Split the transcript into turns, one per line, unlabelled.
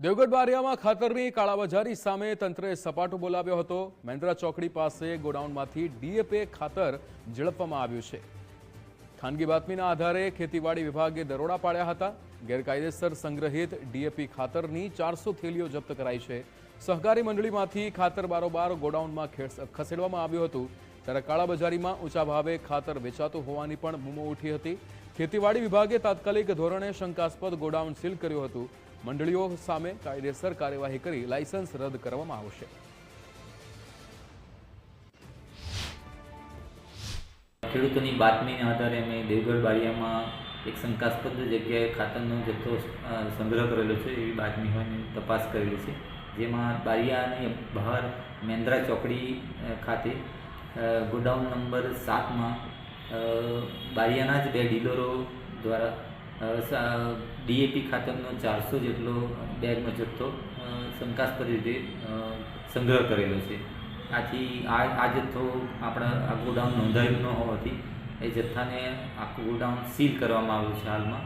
દેવગઢ બારિયામાં ખાતરની કાળાબજારી સામે તંત્રે સપાટો બોલાવ્યો હતો। મેન્દ્રા ચોકડી પાસે ગોડાઉનમાંથી ડીએપી ખાતર ઝડપવામાં આવ્યું છે। ખાનગી બાતમીના આધારે ખેતીવાડી વિભાગે દરોડા પાડ્યા હતા। ગેરકાયદેસર સંગ્રહિત ડીએપી ખાતરની 400 થેલીઓ જપ્ત કરાઈ છે। સહકારી મંડળીમાંથી ખાતર બારોબાર ગોડાઉનમાં ખસેડવામાં આવ્યું હતું, ત્યારે કાળાબજારીમાં ઊંચા ભાવે ખાતર વેચાતું હોવાની પણ બૂમો ઉઠી હતી। ખેતીવાડી વિભાગે તાત્કાલિક ધોરણે શંકાસ્પદ ગોડાઉન સીલ કર્યું હતું। મંડળીઓ સામે કાયદેસર કાર્યવાહી કરી લાયસન્સ રદ કરવામાં આવશે।
ખેડૂતોની બાતમીના આધારે અમે દેવગઢ બારિયામાં એક શંકાસ્પદ જગ્યાએ ખાતરનો જથ્થો સંગ્રહ કરેલો છે એવી બાતમી હોય તપાસ કરેલી છે, જેમાં બારિયાની બહાર મેન્દ્રા ચોકડી ખાતે ગોડાઉન નંબર 7માં બારિયાના જ 2 ડીલરો દ્વારા ડીએપી ખાતરનો 400 જેટલો બેગનો જથ્થો શંકાસ્પદ રીતે સંગ્રહ કરેલો છે। આથી આ જથ્થો આપણા આ ગોડાઉન નોંધાયેલું ન હોવાથી એ જથ્થાને આખું ગોડાઉન સીલ કરવામાં આવ્યું છે હાલમાં।